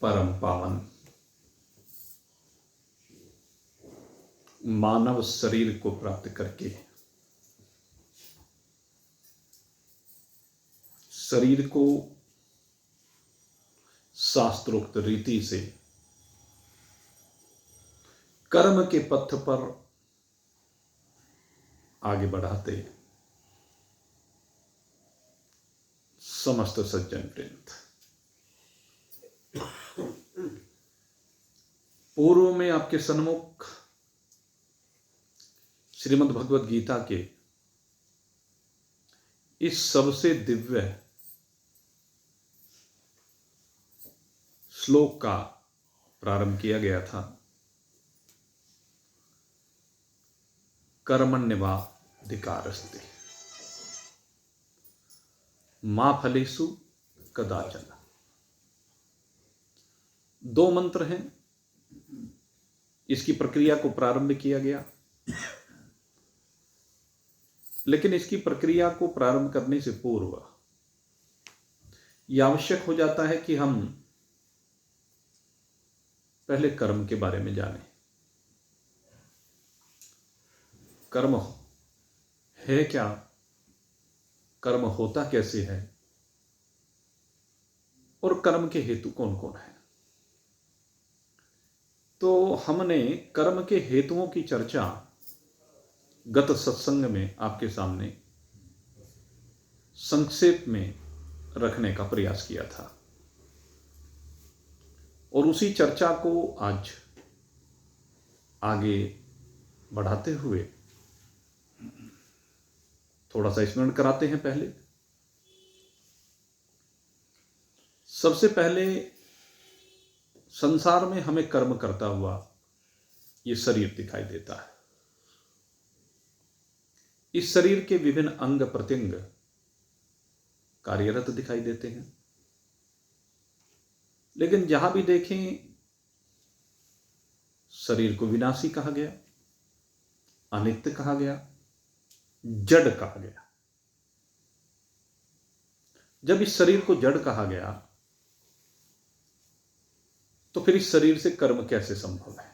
परम पावन मानव शरीर को प्राप्त करके शरीर को शास्त्रोक्त रीति से कर्म के पथ पर आगे बढ़ाते समस्त सज्जन वृंद, पूर्व में आपके सन्मुख श्रीमद् भगवद गीता के इस सबसे दिव्य श्लोक का प्रारंभ किया गया था। कर्मण्येवाधिकारस्ते मा फलेषु कदाचन। दो मंत्र हैं, इसकी प्रक्रिया को प्रारंभ किया गया, लेकिन इसकी प्रक्रिया को प्रारंभ करने से पूर्व यह आवश्यक हो जाता है कि हम पहले कर्म के बारे में जानें। कर्म है क्या, कर्म होता कैसे है और कर्म के हेतु कौन कौन है। तो हमने कर्म के हेतुओं की चर्चा गत सत्संग में आपके सामने संक्षेप में रखने का प्रयास किया था और उसी चर्चा को आज आगे बढ़ाते हुए थोड़ा सा स्मरण कराते हैं। पहले सबसे पहले संसार में हमें कर्म करता हुआ ये शरीर दिखाई देता है। इस शरीर के विभिन्न अंग प्रत्यंग कार्यरत दिखाई देते हैं, लेकिन जहां भी देखें शरीर को विनाशी कहा गया, अनित्य कहा गया, जड़ कहा गया। जब इस शरीर को जड़ कहा गया तो फिर इस शरीर से कर्म कैसे संभव है।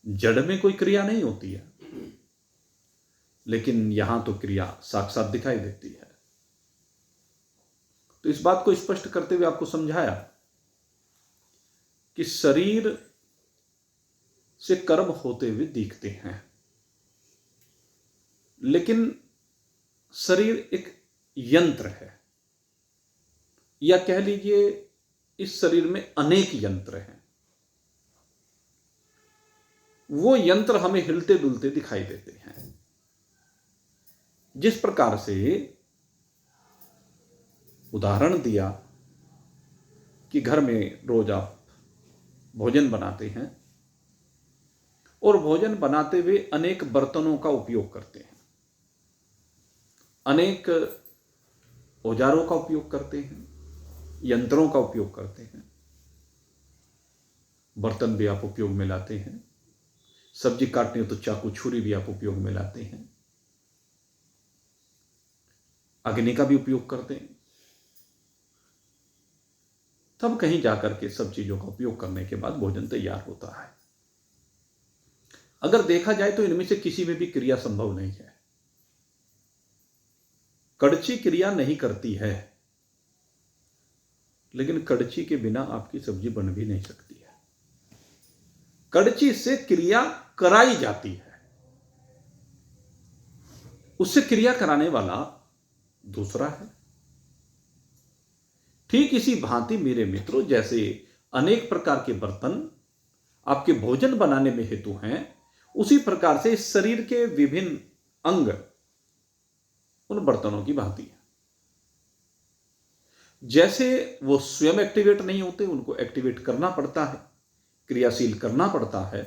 जड़ में कोई क्रिया नहीं होती है, लेकिन यहां तो क्रिया साक्षात दिखाई देती है। तो इस बात को स्पष्ट करते हुए आपको समझाया कि शरीर से कर्म होते हुए दिखते हैं, लेकिन शरीर एक यंत्र है, या कह लीजिए इस शरीर में अनेक यंत्र हैं। वो यंत्र हमें हिलते डुलते दिखाई देते हैं। जिस प्रकार से उदाहरण दिया कि घर में रोज आप भोजन बनाते हैं और भोजन बनाते हुए अनेक बर्तनों का उपयोग करते हैं, अनेक औजारों का उपयोग करते हैं, यंत्रों का उपयोग करते हैं। बर्तन भी आप उपयोग में लाते हैं, सब्जी काटनी हो तो चाकू छुरी भी आप उपयोग में लाते हैं, अग्नि का भी उपयोग करते हैं। तब कहीं जाकर के सब चीजों का उपयोग करने के बाद भोजन तैयार होता है। अगर देखा जाए तो इनमें से किसी में भी क्रिया संभव नहीं है। कड़छी क्रिया नहीं करती है, लेकिन कड़छी के बिना आपकी सब्जी बन भी नहीं सकती है। कड़छी से क्रिया कराई जाती है, उससे क्रिया कराने वाला दूसरा है। ठीक इसी भांति मेरे मित्रों, जैसे अनेक प्रकार के बर्तन आपके भोजन बनाने में हेतु हैं, उसी प्रकार से इस शरीर के विभिन्न अंग उन बर्तनों की भांति है। जैसे वो स्वयं एक्टिवेट नहीं होते, उनको एक्टिवेट करना पड़ता है, क्रियाशील करना पड़ता है,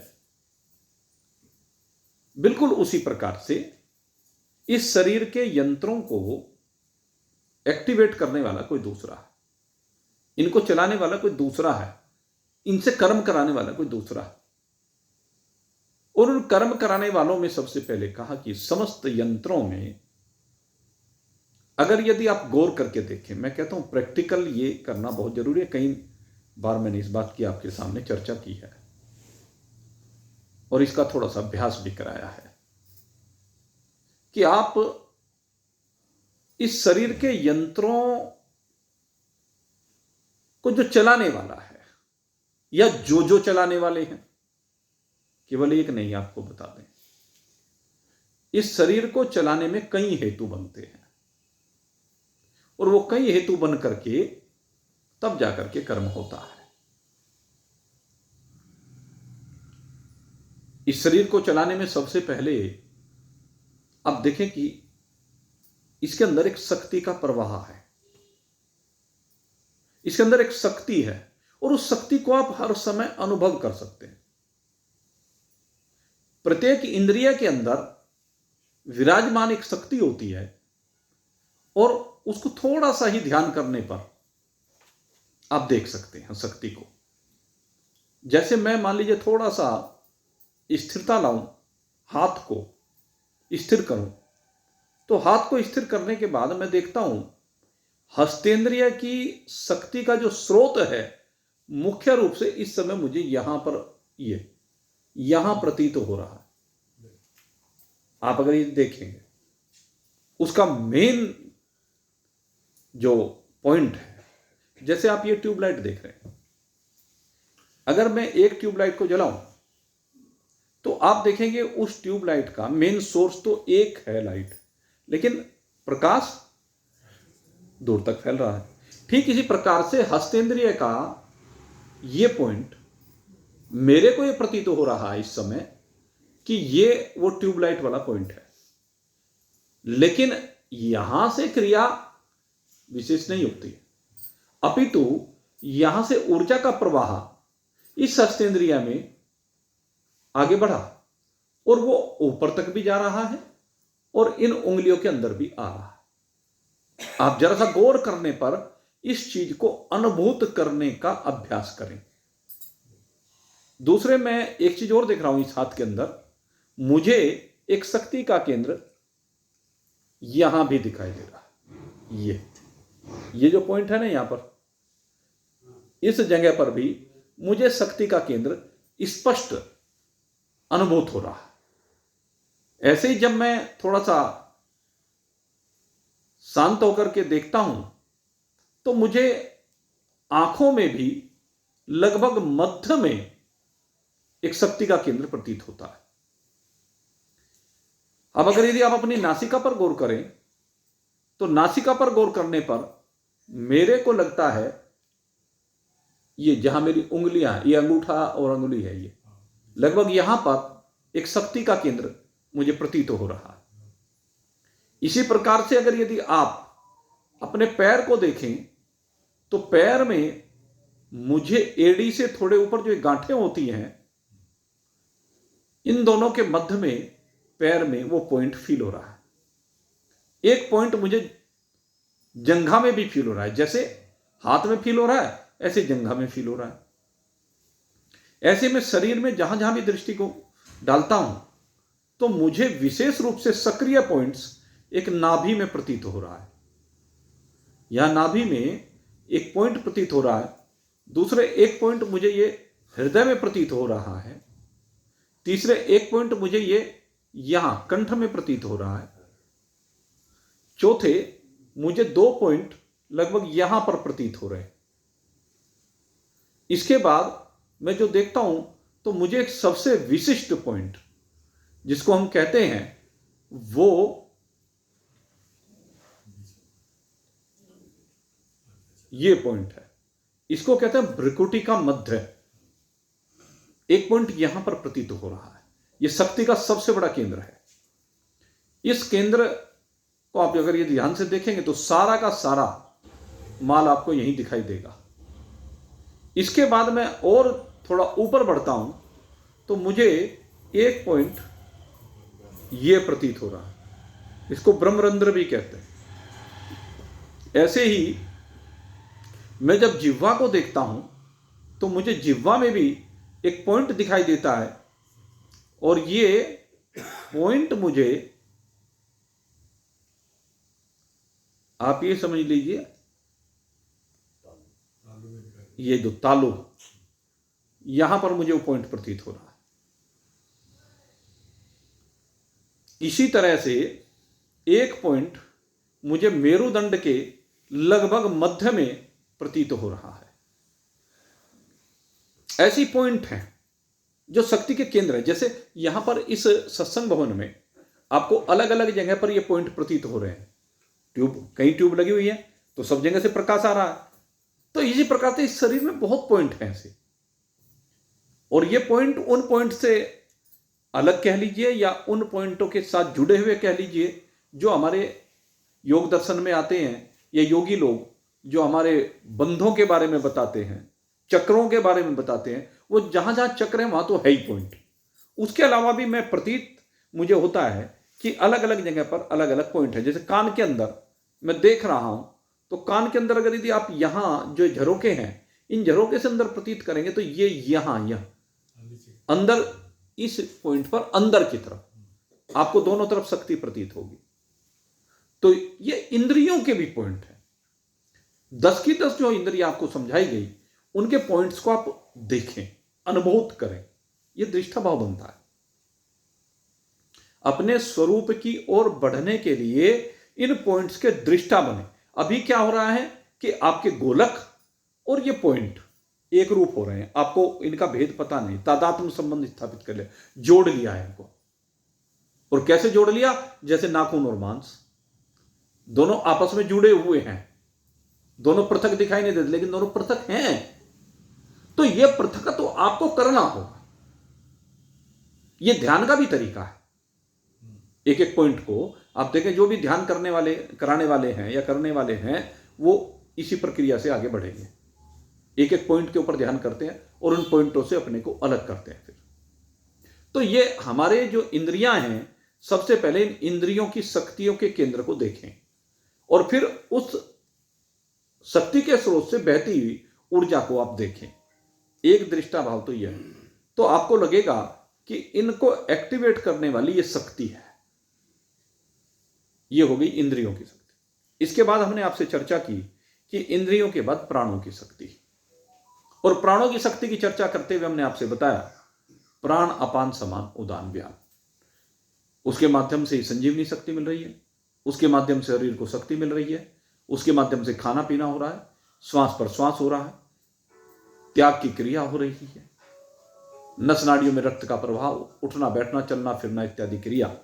बिल्कुल उसी प्रकार से इस शरीर के यंत्रों को एक्टिवेट करने वाला कोई दूसरा है, इनको चलाने वाला कोई दूसरा है, इनसे कर्म कराने वाला कोई दूसरा है। और उन कर्म कराने वालों में सबसे पहले कहा कि समस्त यंत्रों में अगर यदि आप गौर करके देखें, मैं कहता हूं प्रैक्टिकल ये करना बहुत जरूरी है। कई बार मैंने इस बात की आपके सामने चर्चा की है और इसका थोड़ा सा अभ्यास भी कराया है कि आप इस शरीर के यंत्रों को जो चलाने वाला है या जो चलाने वाले हैं, केवल एक नहीं, आपको बता दें, इस शरीर को चलाने में कई हेतु बनते हैं और वो कई हेतु बन करके तब जाकर के कर्म होता है। इस शरीर को चलाने में सबसे पहले आप देखें कि इसके अंदर एक शक्ति का प्रवाह है, इसके अंदर एक शक्ति है और उस शक्ति को आप हर समय अनुभव कर सकते हैं। प्रत्येक इंद्रिय के अंदर विराजमान एक शक्ति होती है और उसको थोड़ा सा ही ध्यान करने पर आप देख सकते हैं शक्ति को। जैसे मैं मान लीजिए थोड़ा सा स्थिरता लाऊं, हाथ को स्थिर करूं, तो हाथ को स्थिर करने के बाद मैं देखता हूं हस्तेंद्रिय की शक्ति का जो स्रोत है मुख्य रूप से इस समय मुझे यहां पर यहां प्रतीत हो रहा है। आप अगर ये देखेंगे उसका मेन जो पॉइंट है, जैसे आप ये ट्यूबलाइट देख रहे हैं, अगर मैं एक ट्यूबलाइट को जलाऊं तो आप देखेंगे उस ट्यूबलाइट का मेन सोर्स तो एक है लाइट, लेकिन प्रकाश दूर तक फैल रहा है। ठीक इसी प्रकार से हस्तेंद्रिय का ये पॉइंट मेरे को ये प्रतीत हो रहा है इस समय कि ये वो ट्यूबलाइट वाला पॉइंट है, लेकिन यहां से क्रिया विशेष नहीं होती है, अपितु यहां से ऊर्जा का प्रवाह इस हस्तेंद्रिय में आगे बढ़ा और वो ऊपर तक भी जा रहा है और इन उंगलियों के अंदर भी आ रहा है। आप जरा सा गौर करने पर इस चीज को अनुभूत करने का अभ्यास करें। दूसरे, मैं एक चीज और देख रहा हूं इस हाथ के अंदर, मुझे एक शक्ति का केंद्र यहां भी दिखाई दे रहा है। ये जो पॉइंट है ना, यहां पर इस जगह पर भी मुझे शक्ति का केंद्र स्पष्ट अनुभूत हो रहा है। ऐसे ही जब मैं थोड़ा सा शांत होकर के देखता हूं तो मुझे आंखों में भी लगभग मध्य में एक शक्ति का केंद्र प्रतीत होता है। अब अगर यदि आप अपनी नासिका पर गौर करें तो नासिका पर गौर करने पर मेरे को लगता है ये जहां मेरी उंगलियां, ये अंगूठा और अंगुली है, ये लगभग यहां पर एक शक्ति का केंद्र मुझे प्रतीत हो रहा है। इसी प्रकार से अगर यदि आप अपने पैर को देखें तो पैर में मुझे एड़ी से थोड़े ऊपर जो गांठें होती हैं, इन दोनों के मध्य में पैर में वो पॉइंट फील हो रहा है। एक पॉइंट मुझे जंघा में भी फील हो रहा है, जैसे हाथ में फील हो रहा है ऐसे जंघा में फील हो रहा है। ऐसे में शरीर में जहां जहां भी दृष्टि को डालता हूं तो मुझे विशेष रूप से सक्रिय पॉइंट्स एक नाभि में प्रतीत हो रहा है। यहां नाभि में एक पॉइंट प्रतीत हो रहा है, दूसरे एक पॉइंट मुझे ये हृदय में प्रतीत हो रहा है, तीसरे एक पॉइंट मुझे ये यहां कंठ में प्रतीत हो रहा है, चौथे मुझे 2 पॉइंट लगभग यहां पर प्रतीत हो रहे हैं। इसके बाद मैं जो देखता हूं तो मुझे एक सबसे विशिष्ट पॉइंट जिसको हम कहते हैं वो ये पॉइंट है, इसको कहते हैं भ्रुकुटी का मध्य। एक पॉइंट यहां पर प्रतीत हो रहा है, यह शक्ति का सबसे बड़ा केंद्र है। इस केंद्र को आप अगर ये ध्यान से देखेंगे तो सारा का सारा माल आपको यहीं दिखाई देगा। इसके बाद मैं और थोड़ा ऊपर बढ़ता हूं तो मुझे एक पॉइंट ये प्रतीत हो रहा है, इसको ब्रह्मरंध्र भी कहते हैं। ऐसे ही मैं जब जिह्वा को देखता हूं तो मुझे जिह्वा में भी एक पॉइंट दिखाई देता है और ये पॉइंट मुझे आप ये समझ लीजिए, ये जो तालु, यहां पर मुझे वो पॉइंट प्रतीत हो रहा है। इसी तरह से एक पॉइंट मुझे मेरुदंड के लगभग मध्य में प्रतीत हो रहा है। ऐसी पॉइंट हैं जो शक्ति के केंद्र है। जैसे यहां पर इस सत्संग भवन में आपको अलग अलग जगह पर ये पॉइंट प्रतीत हो रहे हैं। कहीं ट्यूब लगी हुई है तो सब जगह से प्रकाश आ रहा है। तो इसी प्रकार से इस शरीर में बहुत पॉइंट हैं ऐसे, और ये पॉइंट उन पॉइंट से अलग कह लीजिए या उन पॉइंटों के साथ जुड़े हुए कह लीजिए, जो हमारे योग दर्शन में आते हैं, या योगी लोग जो हमारे बंधों के बारे में बताते हैं, चक्रों के बारे में बताते हैं, वो जहां जहां चक्र है वहां तो है ही पॉइंट। उसके अलावा भी मैं प्रतीत मुझे होता है कि अलग अलग जगह पर अलग अलग पॉइंट है। जैसे कान के अंदर मैं देख रहा हूं, तो कान के अंदर अगर यदि आप यहां जो झरोके हैं, इन झरोके से अंदर प्रतीत करेंगे तो ये यहां अंदर इस पॉइंट पर अंदर की तरफ आपको दोनों तरफ शक्ति प्रतीत होगी। तो ये इंद्रियों के भी पॉइंट है। 10 की 10 जो इंद्रियां आपको समझाई गई, उनके पॉइंट्स को आप देखें, अनुभूत करें, यह दृष्टा भाव बनता है। अपने स्वरूप की ओर बढ़ने के लिए इन पॉइंट्स के दृष्टा बने। अभी क्या हो रहा है कि आपके गोलक और ये पॉइंट एक रूप हो रहे हैं, आपको इनका भेद पता नहीं, तादात्म्य संबंध स्थापित कर लिया, जोड़ लिया है इनको। और कैसे जोड़ लिया? जैसे नाखून और मांस दोनों आपस में जुड़े हुए हैं, दोनों पृथक दिखाई नहीं देते लेकिन दोनों पृथक हैं। तो यह पृथक तो आपको करना होगा। यह ध्यान का भी तरीका है। एक एक पॉइंट को आप देखें, जो भी ध्यान करने वाले, कराने वाले हैं या करने वाले हैं, वो इसी प्रक्रिया से आगे बढ़ेंगे। एक एक पॉइंट के ऊपर ध्यान करते हैं और उन पॉइंटों से अपने को अलग करते हैं। फिर तो ये हमारे जो इंद्रियां हैं, सबसे पहले इन इंद्रियों की शक्तियों के केंद्र को देखें और फिर उस शक्ति के स्रोत से बहती हुई ऊर्जा को आप देखें। एक दृष्टा भाव तो यह है। तो आपको लगेगा कि इनको एक्टिवेट करने वाली ये शक्ति है। ये हो गई इंद्रियों की शक्ति। इसके बाद हमने आपसे चर्चा की कि इंद्रियों के बाद प्राणों की शक्ति, और प्राणों की शक्ति की चर्चा करते हुए हमने आपसे बताया प्राण अपान समान उदान व्यान। उसके माध्यम से संजीवनी शक्ति मिल रही है, उसके माध्यम से शरीर को शक्ति मिल रही है, उसके माध्यम से खाना पीना हो रहा है, श्वास पर श्वास हो रहा है, त्याग की क्रिया हो रही है, नस नाड़ियों में रक्त का प्रवाह, उठना बैठना चलना फिरना इत्यादि क्रिया,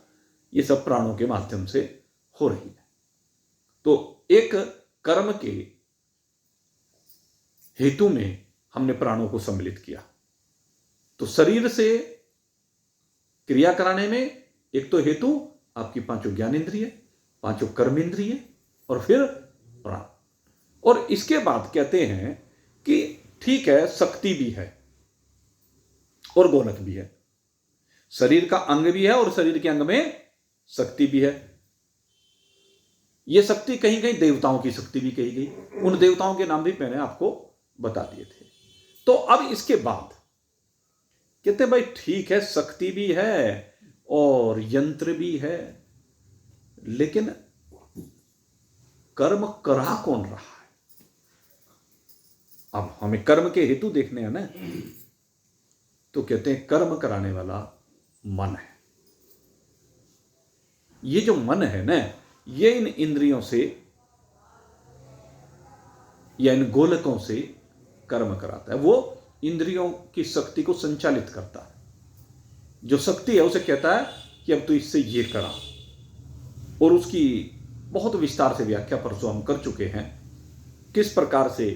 ये सब प्राणों के माध्यम से हो रही है। तो एक कर्म के हेतु में हमने प्राणों को सम्मिलित किया। तो शरीर से क्रिया कराने में एक तो हेतु आपकी 5 ज्ञानेंद्रिय, 5 कर्मेंद्रिय और फिर प्राण। और इसके बाद कहते हैं कि ठीक है, शक्ति भी है और गोलक भी है, शरीर का अंग भी है और शरीर के अंग में शक्ति भी है। यह शक्ति कहीं कहीं देवताओं की शक्ति भी कही गई। उन देवताओं के नाम भी मैंने आपको बता दिए थे। तो अब इसके बाद कहते हैं भाई ठीक है, शक्ति भी है और यंत्र भी है, लेकिन कर्म करा कौन रहा है? अब हमें कर्म के हेतु देखने हैं ना, तो कहते हैं कर्म कराने वाला मन है। ये जो मन है ना, ये इन इंद्रियों से या इन गोलकों से कर्म कराता है। वो इंद्रियों की शक्ति को संचालित करता है। जो शक्ति है उसे कहता है कि अब तो इससे ये करा, और उसकी बहुत विस्तार से व्याख्या परसों हम कर चुके हैं। किस प्रकार से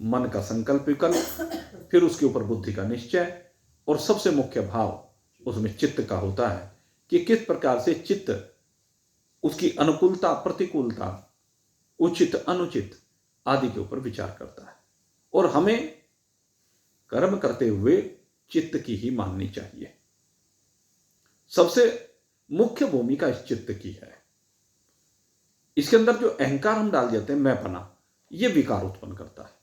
मन का संकल्प विकल्प, फिर उसके ऊपर बुद्धि का निश्चय, और सबसे मुख्य भाव उसमें चित्त का होता है कि किस प्रकार से चित्त उसकी अनुकूलता प्रतिकूलता, उचित अनुचित आदि के ऊपर विचार करता है। और हमें कर्म करते हुए चित्त की ही माननी चाहिए। सबसे मुख्य भूमिका इस चित्त की है। इसके अंदर जो अहंकार हम डाल देते हैं, मैंपना, यह विकार उत्पन्न करता है।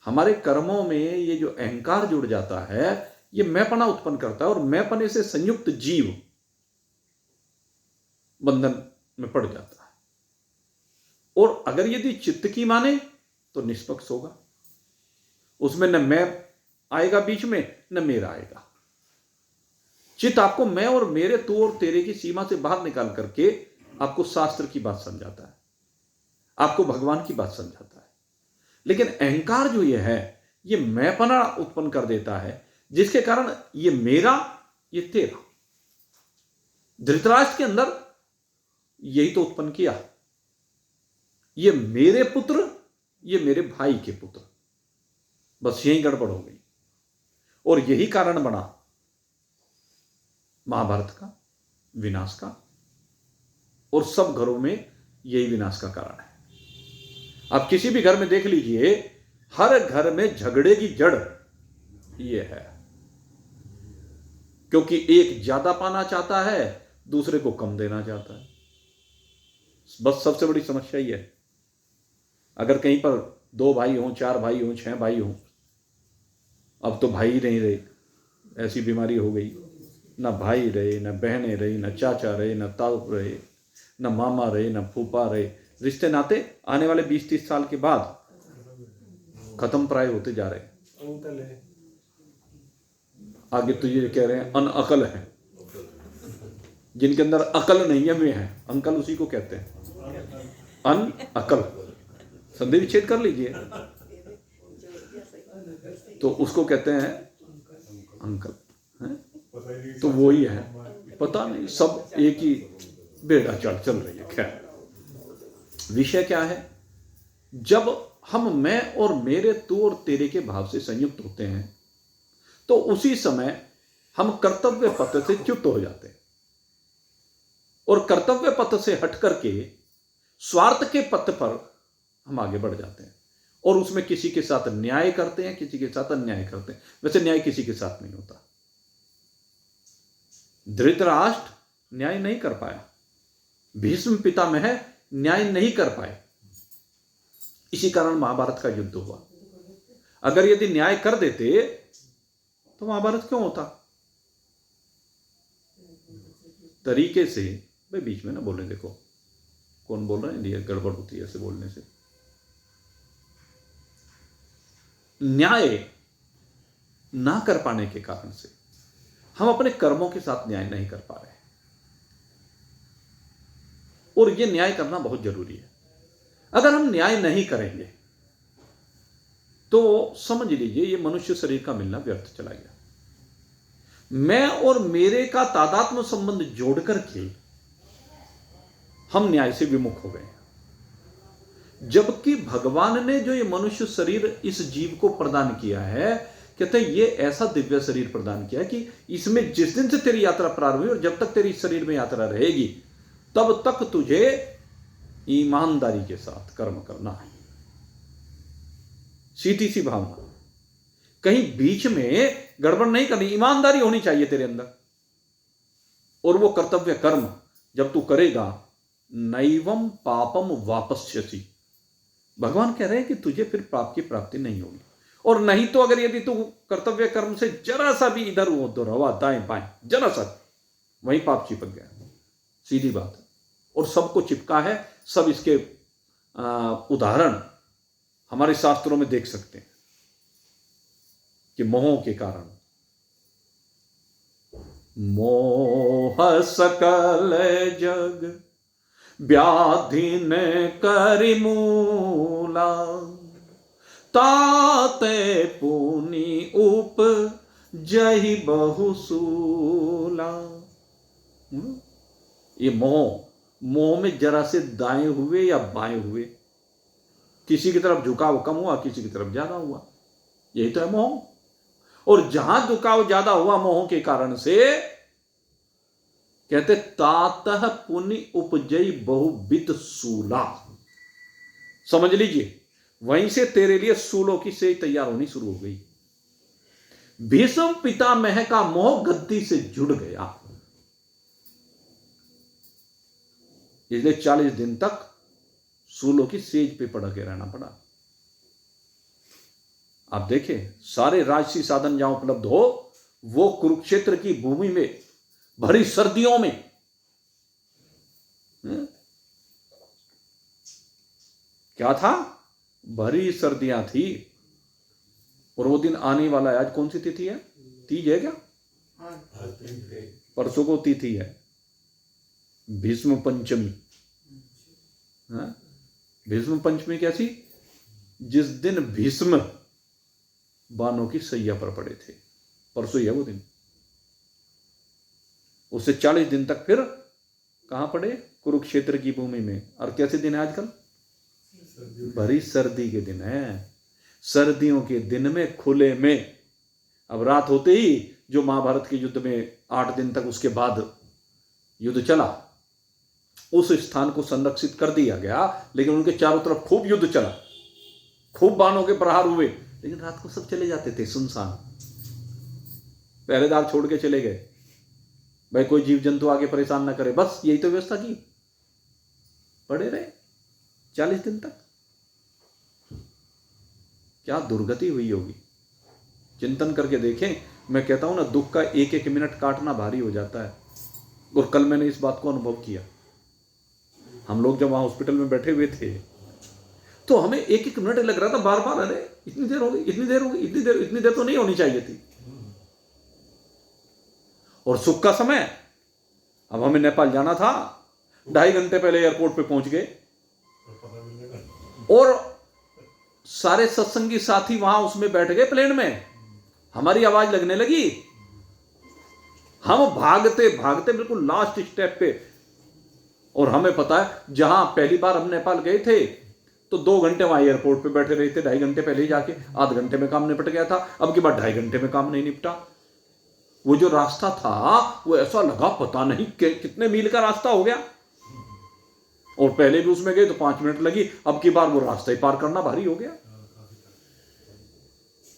हमारे कर्मों में ये जो अहंकार जुड़ जाता है, यह मैंपना उत्पन्न करता है, और मैंपने से संयुक्त जीव बंधन में पड़ जाता है। और अगर यदि चित्त की माने तो निष्पक्ष होगा, उसमें न मैं आएगा बीच में न मेरा आएगा। चित्त आपको मैं और मेरे, तू और तेरे की सीमा से बाहर निकाल करके आपको शास्त्र की बात समझाता है, आपको भगवान की बात समझाता है। लेकिन अहंकार जो ये है, ये मैंपना उत्पन्न कर देता है, जिसके कारण ये मेरा, ये तेरा। धृतराष्ट्र के अंदर यही तो उत्पन्न किया, ये मेरे पुत्र, ये मेरे भाई के पुत्र, बस यही गड़बड़ हो गई। और यही कारण बना महाभारत का विनाश का, और सब घरों में यही विनाश का कारण है। आप किसी भी घर में देख लीजिए, हर घर में झगड़े की जड़ ये है, क्योंकि एक ज्यादा पाना चाहता है, दूसरे को कम देना चाहता है। बस सबसे बड़ी समस्या ये है। अगर कहीं पर 2 भाई हों, 4 भाई हों, 6 भाई हों, अब तो भाई ही नहीं रहे, ऐसी बीमारी हो गई। ना भाई रहे, ना बहनें रही, ना चाचा रहे, ना ताऊ रहे, ना मामा रहे, ना फूफा रहे। रिश्ते नाते आने वाले 20-30 साल के बाद खत्म प्राय होते जा रहे हैं। आगे तो ये कह रहे हैं अनअकल है, जिनके अंदर अकल नहीं है वे हैं अंकल, उसी को कहते हैं अनअकल। संधि विच्छेद कर लीजिए तो उसको कहते हैं अंकल, है? तो वो ही है, पता नहीं, सब एक ही बेड़ा चल रही है। खैर, विषय क्या है? जब हम मैं और मेरे, तू और तेरे के भाव से संयुक्त होते हैं, तो उसी समय हम कर्तव्य पथ से च्युत हो जाते हैं, और कर्तव्य पथ से हट करके स्वार्थ के पथ पर हम आगे बढ़ जाते हैं, और उसमें किसी के साथ न्याय करते हैं, किसी के साथ अन्याय करते हैं। वैसे न्याय किसी के साथ नहीं होता। धृतराष्ट्र न्याय नहीं कर पाया, भीष्म पितामह न्याय नहीं कर पाए, इसी कारण महाभारत का युद्ध हुआ। अगर यदि न्याय कर देते तो महाभारत क्यों होता? तरीके से, भाई बीच में ना बोले, देखो कौन बोल रहे हैं, ये गड़बड़ होती है ऐसे बोलने से। न्याय ना कर पाने के कारण से हम अपने कर्मों के साथ न्याय नहीं कर पा रहे, और यह न्याय करना बहुत जरूरी है। अगर हम न्याय नहीं करेंगे तो समझ लीजिए ये मनुष्य शरीर का मिलना व्यर्थ चला गया। मैं और मेरे का तादात्म्य संबंध जोड़ करके हम न्याय से विमुख हो गए, जबकि भगवान ने जो ये मनुष्य शरीर इस जीव को प्रदान किया है, कहते हैं ये ऐसा दिव्य शरीर प्रदान किया है कि इसमें जिस दिन से तेरी यात्रा प्रारंभ हुई और जब तक तेरी शरीर में यात्रा रहेगी, तब तक तुझे ईमानदारी के साथ कर्म करना है। सीधी सी भावना, कहीं बीच में गड़बड़ नहीं करनी, ईमानदारी होनी चाहिए तेरे अंदर। और वो कर्तव्य कर्म जब तू करेगा, नैवम पापम वापस्यसि, भगवान कह रहे हैं कि तुझे फिर पाप की प्राप्ति नहीं होगी। और नहीं तो अगर यदि तू कर्तव्य कर्म से जरा सा भी इधर उधर हवा दाएं बाएं, जरा सा, वहीं पाप चिपक गया। सीधी बात है, और सबको चिपका है। सब इसके उदाहरण हमारे शास्त्रों में देख सकते हैं कि मोह के कारण, मोह सकल जग व्याधि ने करि मूला, ताते पुनि उप जहि बहुसूला। ये मोह में जरा से दाएं हुए या बाएं हुए, किसी की तरफ झुकाव कम हुआ, किसी की तरफ ज्यादा हुआ, यही तो है मोह। और जहां झुकाव ज्यादा हुआ मोह के कारण से, कहते तातः पुनि उपजई बहुविध सूला, समझ लीजिए वहीं से तेरे लिए सूलों की सेज तैयार होनी शुरू हो गई। भीष्म पितामह का मोह गद्दी से जुड़ गया, इसलिए 40 दिन तक सूलों की सेज पे पड़ा के रहना पड़ा। आप देखें, सारे राजसी साधन जहां उपलब्ध हो, वो कुरुक्षेत्र की भूमि में भरी सर्दियों में क्या था? भरी सर्दियां थी और वो दिन आने वाला है। आज कौन सी तिथि है? तीज है क्या? परसों को तिथि है भीष्म पंचमी। हाँ? भीष्म पंचमी कैसी? जिस दिन भीष्म बाणों की सैया पर पड़े थे, परसों ही है वो दिन। उससे 40 दिन तक फिर कहां पड़े? कुरुक्षेत्र की भूमि में। और कैसे दिन है आजकल? भरी सर्दी के दिन है। सर्दियों के दिन में खुले में, अब रात होते ही जो महाभारत के युद्ध में 8 दिन तक उसके बाद युद्ध चला, उस स्थान को संरक्षित कर दिया गया, लेकिन उनके चारों तरफ खूब युद्ध चला, खूब बाणों के प्रहार हुए, लेकिन रात को सब चले जाते थे सुनसान। पहरेदार छोड़ के चले गए, भाई कोई जीव जंतु आगे परेशान ना करे, बस यही तो व्यवस्था की। पड़े रहे 40 दिन तक। क्या दुर्गति हुई होगी, चिंतन करके देखें। मैं कहता हूं ना, दुख का एक एक मिनट काटना भारी हो जाता है। और कल मैंने इस बात को अनुभव किया। हम लोग जब वहां हॉस्पिटल में बैठे हुए थे तो हमें एक एक मिनट लग रहा था बार बार, अरे इतनी देर हो गई, इतनी देर हो गई, इतनी देर तो नहीं होनी चाहिए थी। और सुख का समय, अब हमें नेपाल जाना था, 2.5 घंटे पहले एयरपोर्ट पे पहुंच गए और सारे सत्संगी साथी वहां उसमें बैठ गए प्लेन में। हमारी आवाज लगने लगी, हम भागते भागते बिल्कुल लास्ट स्टेप पे। और हमें पता है, जहां पहली बार हम नेपाल गए थे तो 2 घंटे वहां एयरपोर्ट पे बैठे रहे थे, 2.5 घंटे पहले ही जाके, आध घंटे में काम निपट गया था। अब की बार 2.5 घंटे में काम नहीं निपटा। वो जो रास्ता था वो ऐसा लगा पता नहीं कितने मील का रास्ता हो गया। और पहले भी उसमें गए तो 5 मिनट लगी, अब की बार वो रास्ता ही पार करना भारी हो गया।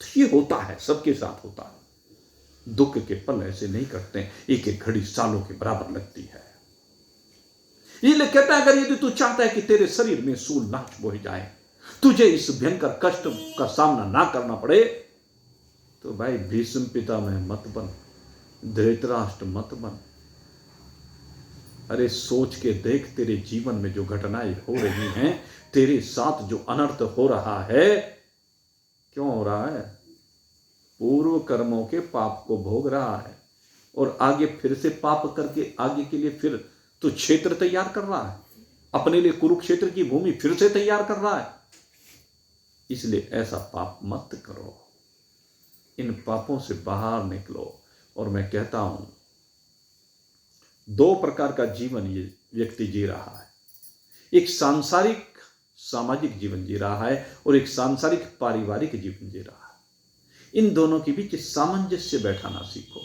तो ये होता है, सबके साथ होता है। दुख के पल ऐसे नहीं कटते, एक एक घड़ी सालों के बराबर लगती है। ये कहता है, अगर यदि तू चाहता है कि तेरे शरीर में सूल नाच बोए जाए, तुझे इस भयंकर कष्ट का सामना ना करना पड़े, तो भाई भीष्म पितामह मत बन, धृतराष्ट्र मत बन। अरे सोच के देख, तेरे जीवन में जो घटनाएं हो रही हैं, तेरे साथ जो अनर्थ हो रहा है, क्यों हो रहा है? पूर्व कर्मों के पाप को भोग रहा है और आगे फिर से पाप करके आगे के लिए फिर तो क्षेत्र तैयार कर रहा है, अपने लिए कुरुक्षेत्र की भूमि फिर से तैयार कर रहा है। इसलिए ऐसा पाप मत करो, इन पापों से बाहर निकलो। और मैं कहता हूं, 2 प्रकार का जीवन ये व्यक्ति जी रहा है। एक सांसारिक सामाजिक जीवन जी रहा है और एक सांसारिक पारिवारिक जीवन जी रहा है। इन दोनों के बीच सामंजस्य बैठाना सीखो।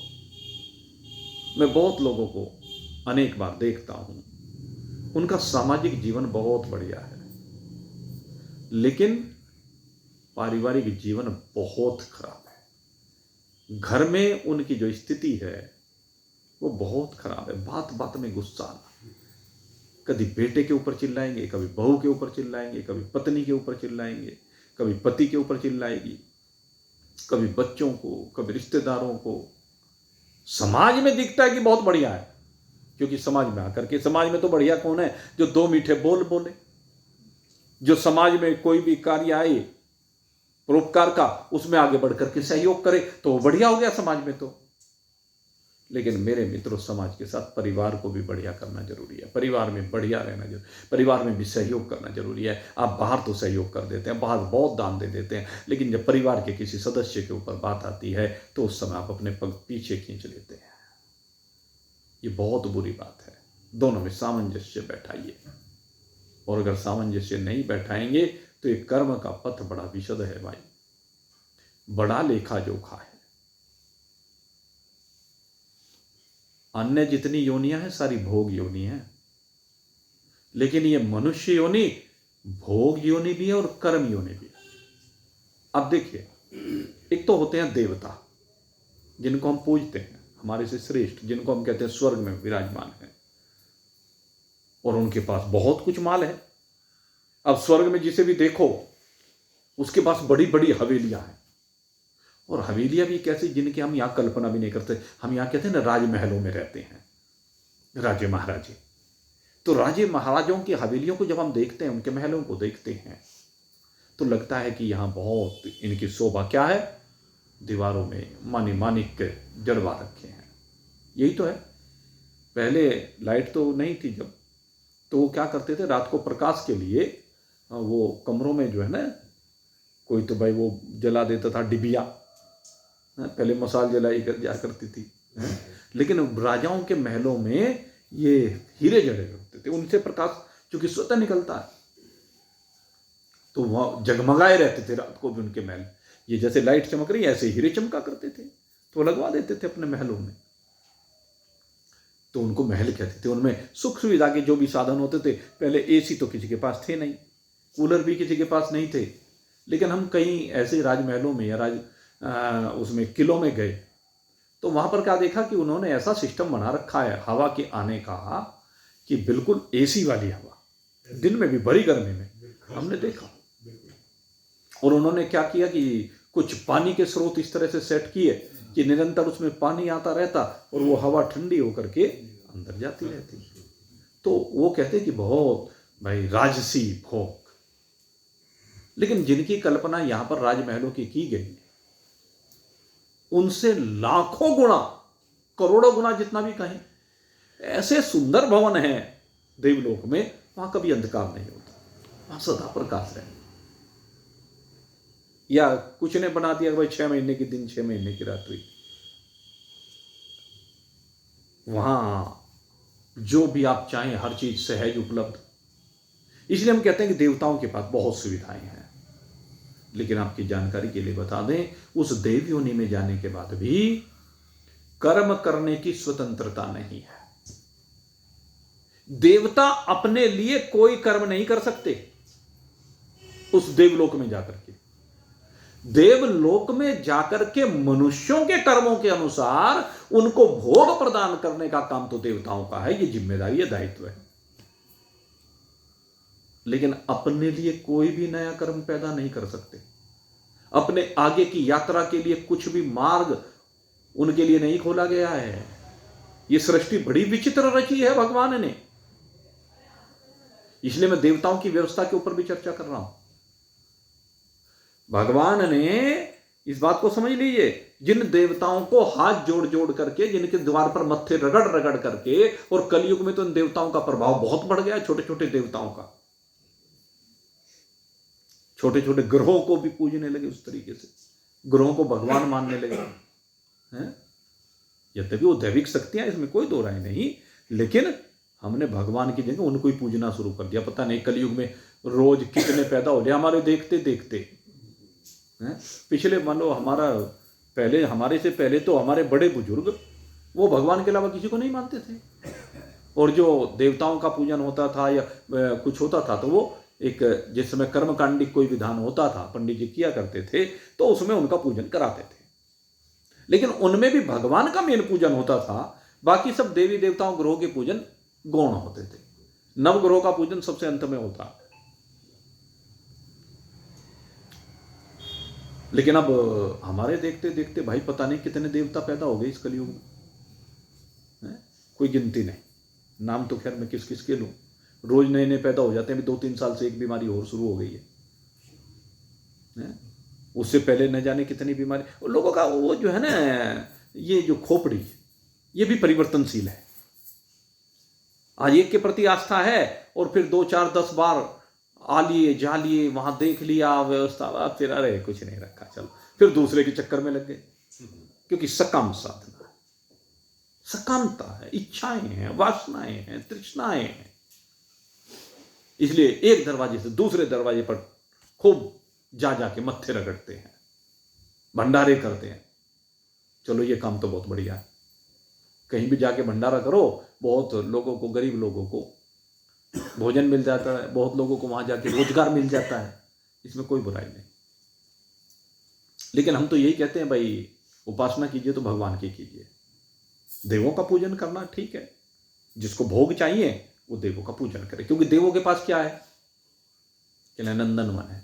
मैं बहुत लोगों को अनेक बार देखता हूं, उनका सामाजिक जीवन बहुत बढ़िया है, लेकिन पारिवारिक जीवन बहुत खराब है। घर में उनकी जो स्थिति है वो बहुत खराब है। बात बात में गुस्सा आना, कभी बेटे के ऊपर चिल्लाएंगे, कभी बहू के ऊपर चिल्लाएंगे, कभी पत्नी के ऊपर चिल्लाएंगे, कभी पति के ऊपर चिल्लाएगी, कभी बच्चों को, कभी रिश्तेदारों को। समाज में दिखता है कि बहुत बढ़िया है, क्योंकि समाज में आकर के, समाज में तो बढ़िया कौन है? जो 2 मीठे बोल बोले, जो समाज में कोई भी कार्य आए परोपकार का, उसमें आगे बढ़कर के सहयोग करे, तो वो बढ़िया हो गया समाज में तो। लेकिन मेरे मित्रों, समाज के साथ परिवार को भी बढ़िया करना जरूरी है, परिवार में बढ़िया रहना जरूरी, परिवार में भी सहयोग करना जरूरी है। आप बाहर तो सहयोग कर देते हैं, बाहर बहुत दान दे देते हैं, लेकिन जब परिवार के किसी सदस्य के ऊपर बात आती है तो उस समय आप अपने पग पीछे खींच लेते हैं। ये बहुत बुरी बात है। दोनों में सामंजस्य बैठाइए, और अगर सामंजस्य नहीं बैठाएंगे तो ये कर्म का पथ बड़ा विशद है भाई, बड़ा लेखा जोखा है। अन्य जितनी योनियां हैं सारी भोग योनि है, लेकिन ये मनुष्य योनि भोग योनि भी है और कर्म योनि भी है। अब देखिए, एक तो होते हैं देवता, जिनको हम पूजते हैं, हमारे से श्रेष्ठ, जिनको हम कहते हैं स्वर्ग में विराजमान है, और उनके पास बहुत कुछ माल है। अब स्वर्ग में जिसे भी देखो उसके पास बड़ी बड़ी हवेलियां हैं, और हवेलियां भी कैसी, जिनकी हम यहां कल्पना भी नहीं करते। हम यहां कहते हैं ना, राजमहलों में रहते हैं राजे महाराजे, तो राजे महाराजाओं की हवेलियों को जब हम देखते हैं, उनके महलों को देखते हैं, तो लगता है कि यहाँ बहुत इनकी शोभा क्या है, दीवारों में मानिक के जड़वा रखे हैं। यही तो है। पहले लाइट तो नहीं थी जब, तो वो क्या करते थे, रात को प्रकाश के लिए वो कमरों में जो है ना, कोई तो भाई वो जला देता था डिबिया, पहले मसाल जलाई जा करती थी, लेकिन राजाओं के महलों में ये हीरे जड़े होते थे, उनसे प्रकाश चूंकि स्वतः निकलता है तो वहाँ जगमगाए रहते थे रात को भी उनके महल। ये जैसे लाइट चमक रही है ऐसे हीरे चमका करते थे, तो लगवा देते थे अपने महलों में, तो उनको महल कहते थे। उनमें सुख सुविधा के जो भी साधन होते थे, पहले एसी तो किसी के पास थे नहीं, कूलर भी किसी के पास नहीं थे, लेकिन हम कहीं ऐसे राजमहलों में या उसमें किलों में गए तो वहां पर क्या देखा कि उन्होंने ऐसा सिस्टम बना रखा है हवा के आने का कि बिल्कुल एसी वाली हवा, दिन में भी बड़ी गर्मी में हमने देखा। और उन्होंने क्या किया कि कुछ पानी के स्रोत इस तरह से सेट किए कि निरंतर उसमें पानी आता रहता और वो हवा ठंडी होकर के अंदर जाती रहती। तो वो कहते कि बहुत भाई राजसी भोग। लेकिन जिनकी कल्पना यहां पर राजमहलों की गई, उनसे लाखों गुना, करोड़ों गुना जितना भी कहें, ऐसे सुंदर भवन है देवलोक में, वहां कभी अंधकार नहीं होता, वहां सदा प्रकाश है। या कुछ ने बना दिया भाई 6 महीने के दिन 6 महीने की रात्रि, वहां जो भी आप चाहें हर चीज सहज उपलब्ध। इसलिए हम कहते हैं कि देवताओं के पास बहुत सुविधाएं हैं। लेकिन आपकी जानकारी के लिए बता दें, उस देव योनि में जाने के बाद भी कर्म करने की स्वतंत्रता नहीं है। देवता अपने लिए कोई कर्म नहीं कर सकते उस देवलोक में जाकर के। देवलोक में जाकर के मनुष्यों के कर्मों के अनुसार उनको भोग प्रदान करने का काम तो देवताओं का है, ये जिम्मेदारी है, दायित्व है। लेकिन अपने लिए कोई भी नया कर्म पैदा नहीं कर सकते। अपने आगे की यात्रा के लिए कुछ भी मार्ग उनके लिए नहीं खोला गया है। ये सृष्टि बड़ी विचित्र रची है भगवान ने। इसलिए मैं देवताओं की व्यवस्था के ऊपर भी चर्चा कर रहा हूं। भगवान ने, इस बात को समझ लीजिए, जिन देवताओं को हाथ जोड़ जोड़ करके, जिनके द्वार पर मत्थे रगड़ रगड़ करके, और कलयुग में तो इन देवताओं का प्रभाव बहुत बढ़ गया है, छोटे छोटे देवताओं का, छोटे छोटे ग्रहों को भी पूजने लगे, उस तरीके से ग्रहों को भगवान मानने लगे हैं। यद्यपि वो दैविक शक्तियां, इसमें कोई दो राय नहीं, लेकिन हमने भगवान की जगह उनको ही पूजना शुरू कर दिया। पता नहीं कलयुग में रोज कितने पैदा हो रहे हमारे देखते देखते हैं। पिछले मान लो हमारे से पहले तो हमारे बड़े बुजुर्ग वो भगवान के अलावा किसी को नहीं मानते थे, और जो देवताओं का पूजन होता था या कुछ होता था तो वो एक, जिस समय कर्मकांडी कोई विधान होता था, पंडित जी किया करते थे, तो उसमें उनका पूजन कराते थे। लेकिन उनमें भी भगवान का मेन पूजन होता था, बाकी सब देवी देवताओं ग्रहों के पूजन गौण होते थे। नवग्रहों का पूजन सबसे अंत में होता। लेकिन अब हमारे देखते देखते भाई पता नहीं कितने देवता पैदा हो गए इस कलयुग में, कोई गिनती नहीं। नाम तो खैर मैं किस किस के लूं, रोज नए नए पैदा हो जाते हैं। 2-3 साल से एक बीमारी और शुरू हो गई है। उससे पहले न जाने कितनी बीमारी। और लोगों का वो जो है ना, ये जो खोपड़ी, ये भी परिवर्तनशील है। आज एक के प्रति आस्था है और फिर 2-4-10 बार आ लिए जा लिए, वहां देख लिया व्यवस्था, फिर अरे कुछ नहीं रखा, चलो फिर दूसरे के चक्कर में लग गए। क्योंकि सकाम साधना, सकामता है, इच्छाएं हैं, वासनाएं हैं, तृष्णाएं हैं। इसलिए एक दरवाजे से दूसरे दरवाजे पर खूब जा जाके मत्थे रगड़ते हैं, भंडारे करते हैं। चलो ये काम तो बहुत बढ़िया है, कहीं भी जाके भंडारा करो, बहुत लोगों को, गरीब लोगों को भोजन मिल जाता है, बहुत लोगों को वहां जाके रोजगार मिल जाता है, इसमें कोई बुराई नहीं। लेकिन हम तो यही कहते हैं भाई, उपासना कीजिए तो भगवान की कीजिए। देवों का पूजन करना ठीक है, जिसको भोग चाहिए वो देवों का पूजन करे, क्योंकि देवों के पास क्या है कि नंदन वन है।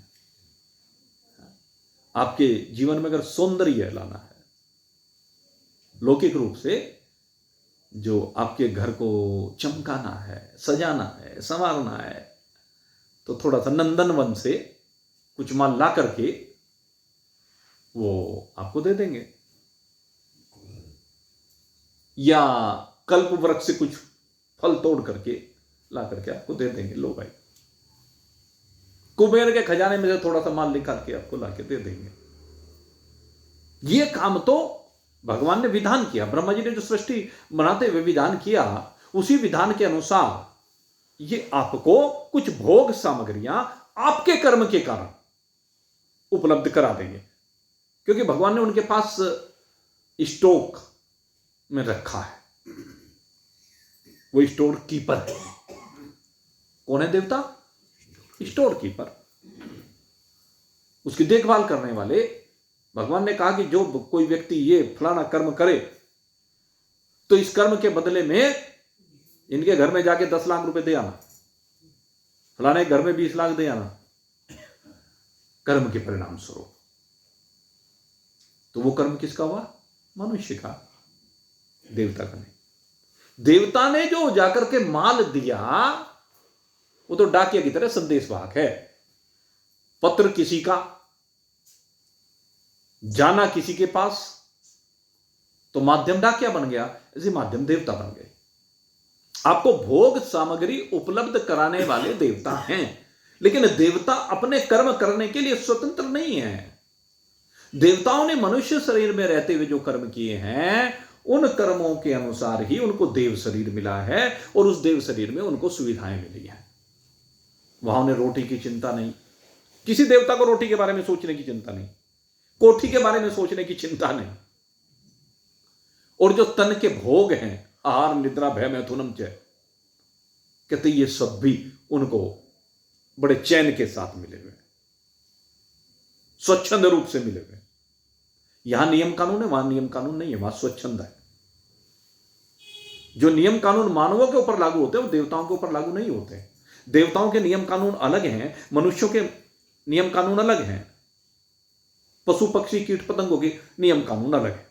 आपके जीवन में अगर सौंदर्य लाना है लौकिक रूप से, जो आपके घर को चमकाना है, सजाना है, संवारना है, तो थोड़ा सा नंदनवन से कुछ माल ला करके वो आपको दे देंगे, या कल्प वृक्ष से कुछ फल तोड़ करके ला करके आपको दे देंगे, लो भाई। कुबेर के खजाने में से थोड़ा सा माल निकाल के आपको लाके दे देंगे। ये काम तो भगवान ने विधान किया, ब्रह्मा जी ने जो सृष्टि बनाते हुए विधान किया, उसी विधान के अनुसार ये आपको कुछ भोग सामग्रियां आपके कर्म के कारण उपलब्ध करा देंगे, क्योंकि भगवान ने उनके पास स्टॉक में रखा है। वो स्टोर कीपर है। कौन है देवता? स्टोर कीपर, उसकी देखभाल करने वाले। भगवान ने कहा कि जो कोई व्यक्ति ये फलाना कर्म करे तो इस कर्म के बदले में इनके घर में जाके 10 लाख रुपए दे आना, फलाने घर में 20 लाख दे आना, कर्म के परिणाम स्वरूप। तो वो कर्म किसका हुआ? मनुष्य का, देवता का नहीं। देवता ने जो जाकर के माल दिया वो तो डाकिया की तरह संदेशवाहक है। पत्र किसी का, जाना किसी के पास, तो माध्यम डाकिया बन गया, इसी माध्यम देवता बन गए। आपको भोग सामग्री उपलब्ध कराने वाले देवता हैं, लेकिन देवता अपने कर्म करने के लिए स्वतंत्र नहीं है। देवताओं ने मनुष्य शरीर में रहते हुए जो कर्म किए हैं, उन कर्मों के अनुसार ही उनको देव शरीर मिला है, और उस देव शरीर में उनको सुविधाएं मिली हैं। वहां उन्हें रोटी की चिंता नहीं, किसी देवता को रोटी के बारे में सोचने की चिंता नहीं, कोठी के बारे में सोचने की चिंता नहीं। और जो तन के भोग हैं, आहार निद्रा भय मैथुनम च, कहते ये सब भी उनको बड़े चैन के साथ मिले हुए, स्वच्छंद रूप से मिले हुए। यहां नियम कानून है, वहां नियम कानून नहीं है, वहां स्वच्छंद है। जो नियम कानून मानवों के ऊपर लागू होते हैं वो देवताओं के ऊपर लागू नहीं होते। देवताओं के नियम कानून अलग हैं, मनुष्यों के नियम कानून अलग हैं, पशु पक्षी कीट पतंगों के नियम कानून अलग है।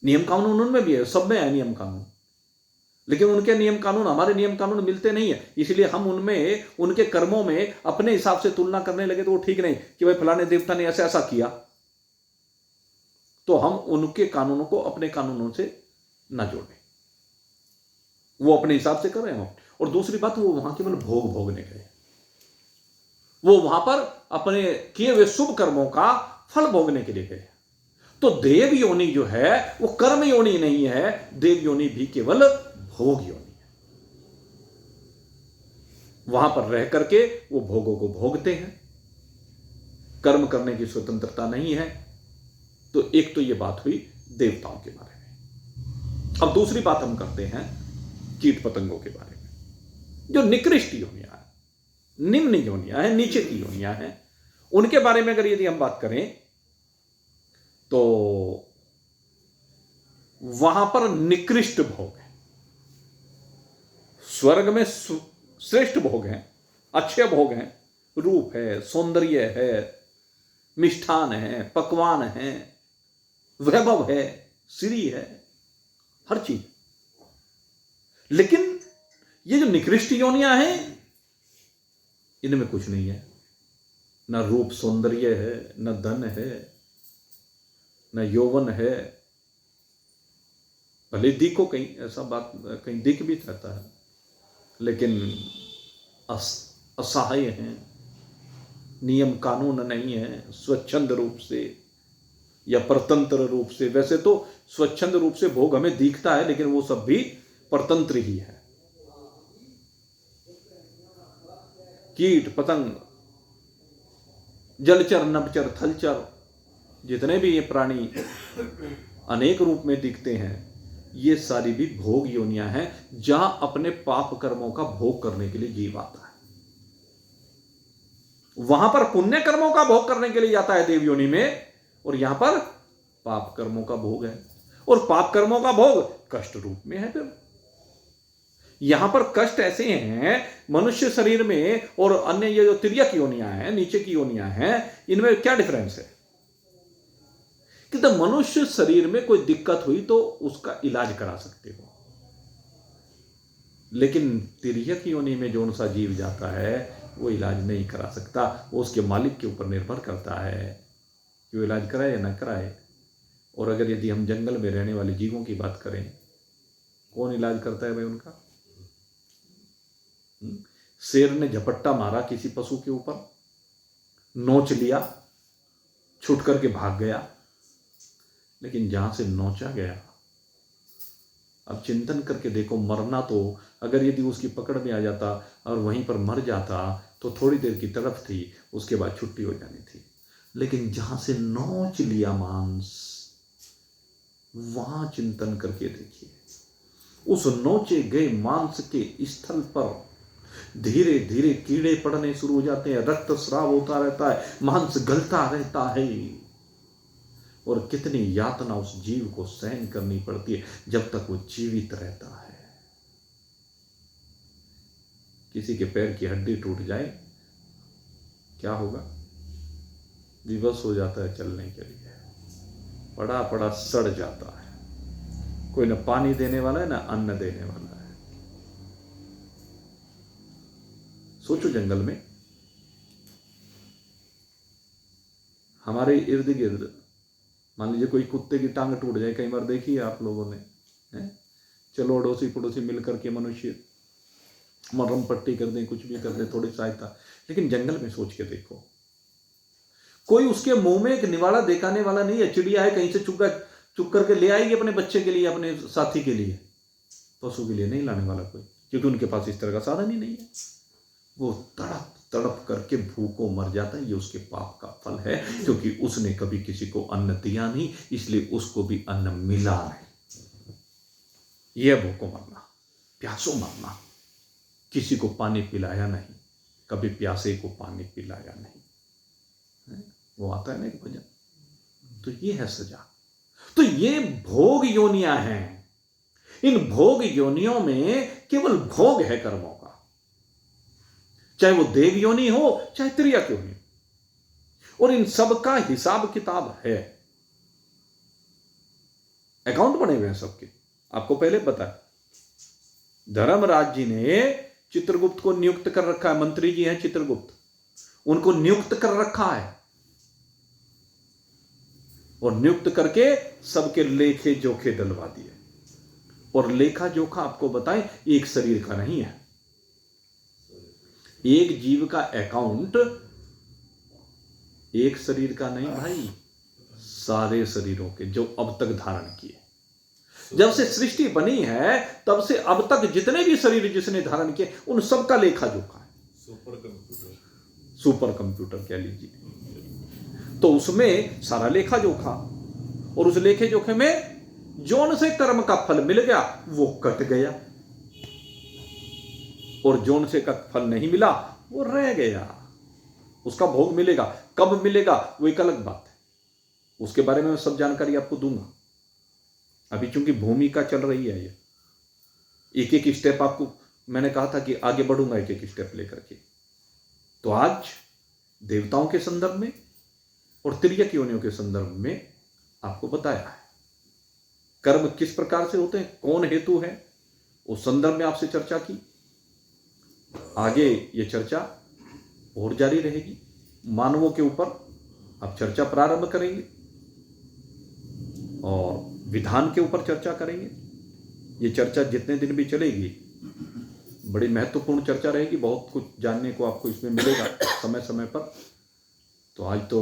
नियम कानून उनमें भी है, सब में है नियम कानून, लेकिन उनके नियम कानून हमारे नियम कानून मिलते नहीं है। इसलिए हम उनमें, उनके कर्मों में अपने हिसाब से तुलना करने लगे तो वो ठीक नहीं कि भाई फलाने देवता ने ऐसा ऐसा किया, तो हम उनके कानूनों को अपने कानूनों से ना जोड़ें। वो अपने हिसाब से कर रहे हैं। और दूसरी बात, वो वहां केवल भोग भोगने गए, वो वहां पर अपने किए हुए शुभ कर्मों का फल भोगने के लिए गए। तो देव योनि जो है वो कर्म योनि नहीं है, देव योनि भी केवल भोग योनि है। वहां पर रह करके वो भोगों को भोगते हैं, कर्म करने की स्वतंत्रता नहीं है। तो एक तो ये बात हुई देवताओं के बारे में। अब दूसरी बात हम करते हैं कीट पतंगों के बारे में, जो निकृष्ट योनियां हैं, निम्न योनियां हैं, नीचे की योनियां हैं। उनके बारे में अगर यदि हम बात करें तो वहां पर निकृष्ट भोग है। स्वर्ग में श्रेष्ठ भोग हैं, अच्छे भोग हैं, रूप है, सौंदर्य है, मिष्ठान है, पकवान है, वैभव है, श्री है, हर चीज। लेकिन ये जो निकृष्ट योनियां हैं, इनमें कुछ नहीं है। न रूप सौंदर्य है, न धन है, न यौवन है। भले दिखो कहीं, ऐसा बात कहीं दिख भी जाता है, लेकिन असहाय हैं, नियम कानून नहीं है, स्वच्छंद रूप से या परतंत्र रूप से। वैसे तो स्वच्छंद रूप से भोग हमें दिखता है, लेकिन वो सब भी परतंत्र ही है। कीट पतंग, जलचर, नभचर, थलचर, जितने भी ये प्राणी अनेक रूप में दिखते हैं, ये सारी भी भोग योनियां हैं, जहां अपने पाप कर्मों का भोग करने के लिए जीव आता है। वहां पर पुण्य कर्मों का भोग करने के लिए जाता है देव योनि में, और यहां पर पाप कर्मों का भोग है। और पाप कर्मों का भोग कष्ट रूप में है। फिर यहां पर कष्ट ऐसे हैं मनुष्य शरीर में, और अन्य ये जो तिर्यक योनियां हैं, नीचे की योनियां हैं, इनमें क्या डिफरेंस है कि तो मनुष्य शरीर में कोई दिक्कत हुई तो उसका इलाज करा सकते हो, लेकिन तिर्यक योनि में जो सा जीव जाता है वो इलाज नहीं करा सकता। वो उसके मालिक के ऊपर निर्भर करता है कि वो इलाज कराए या ना कराए। और अगर यदि हम जंगल में रहने वाले जीवों की बात करें, कौन इलाज करता है भाई उनका? शेर ने झपट्टा मारा किसी पशु के ऊपर, नोच लिया, छूट करके भाग गया, लेकिन जहां से नोचा गया, अब चिंतन करके देखो, मरना तो अगर यदि उसकी पकड़ में आ जाता और वहीं पर मर जाता तो थोड़ी देर की तड़प थी, उसके बाद छुट्टी हो जानी थी। लेकिन जहां से नोच लिया मांस, वहां चिंतन करके देखिए, उस नोचे गए मांस के स्थल पर धीरे धीरे कीड़े पड़ने शुरू हो जाते हैं, रक्त स्राव होता रहता है, मांस गलता रहता है, और कितनी यातना उस जीव को सहन करनी पड़ती है जब तक वो जीवित रहता है। किसी के पैर की हड्डी टूट जाए, क्या होगा? विवश हो जाता है चलने के लिए, पड़ा पड़ा सड़ जाता है, कोई न पानी देने वाला है, न अन्न देने वाला है। सोचो, जंगल में हमारे इर्द गिर्द मान लीजिए कोई कुत्ते की टांग टूट जाए, कई बार देखी है आप लोगों ने, है? चलो अड़ोसी पड़ोसी मिलकर के मनुष्य मरहम पट्टी कर दें, कुछ भी कर दें, थोड़ी सहायता। लेकिन जंगल में सोच के देखो, कोई उसके मुंह में एक निवाड़ा दिखाने वाला नहीं है। चिड़िया है, कहीं से चुग करके ले आएगी अपने बच्चे के लिए, अपने साथी के लिए, पशु के लिए नहीं लाने वाला कोई, क्योंकि उनके पास इस तरह का साधन ही नहीं है। वो तड़प तड़प करके भूखों मर जाता है। ये उसके पाप का फल है, क्योंकि उसने कभी किसी को अन्न दिया नहीं, इसलिए उसको भी अन्न मिला नहीं। यह भूखों मरना, प्यासों मरना, किसी को पानी पिलाया नहीं, कभी प्यासे को पानी पिलाया नहीं। वो आता है ना एक भजन, तो ये है सजा। तो ये भोग योनियां हैं। इन भोग योनियों में केवल भोग है कर्मों का, चाहे वो देव योनि हो चाहे तिर्यक योनि, और इन सब का हिसाब किताब है, अकाउंट बने हुए हैं सबके। आपको पहले पता है, धर्मराज जी ने चित्रगुप्त को नियुक्त कर रखा है, मंत्री जी हैं चित्रगुप्त, उनको नियुक्त कर रखा है, और नियुक्त करके सबके लेखे जोखे डलवा दिए। और लेखा जोखा आपको बताएं, एक शरीर का नहीं है। एक जीव का अकाउंट एक शरीर का नहीं भाई, सारे शरीरों के जो अब तक धारण किए। जब से सृष्टि बनी है तब से अब तक जितने भी शरीर जिसने धारण किए, उन सबका लेखा जोखा है। सुपर कंप्यूटर कह लीजिए, तो उसमें सारा लेखा जोखा, और उस लेखे जोखे में जौन से कर्म का फल मिल गया वो कट गया, और जौन से का फल नहीं मिला वो रह गया। उसका भोग मिलेगा, कब मिलेगा वो एक अलग बात है, उसके बारे में मैं सब जानकारी आपको दूंगा। अभी चूंकि भूमिका चल रही है, ये एक एक स्टेप आपको मैंने कहा था कि आगे बढ़ूंगा एक एक स्टेप लेकर के। तो आज देवताओं के संदर्भ में और तिर्यक योनियों के संदर्भ में आपको बताया है, कर्म किस प्रकार से होते हैं, कौन हेतु है, उस संदर्भ में आपसे चर्चा की। आगे ये चर्चा और जारी रहेगी, मानवों के ऊपर अब चर्चा प्रारंभ करेंगे और विधान के ऊपर चर्चा करेंगे। ये चर्चा जितने दिन भी चलेगी बड़ी महत्वपूर्ण चर्चा रहेगी, बहुत कुछ जानने को आपको इसमें मिलेगा समय समय पर। तो आज तो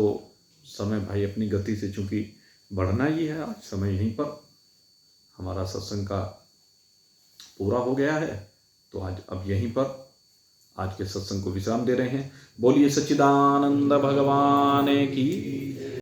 समय भाई अपनी गति से चूंकि बढ़ना ही है, आज समय यहीं पर हमारा सत्संग का पूरा हो गया है, तो आज अब यहीं पर आज के सत्संग को विश्राम दे रहे हैं। बोलिए सच्चिदानंद भगवान की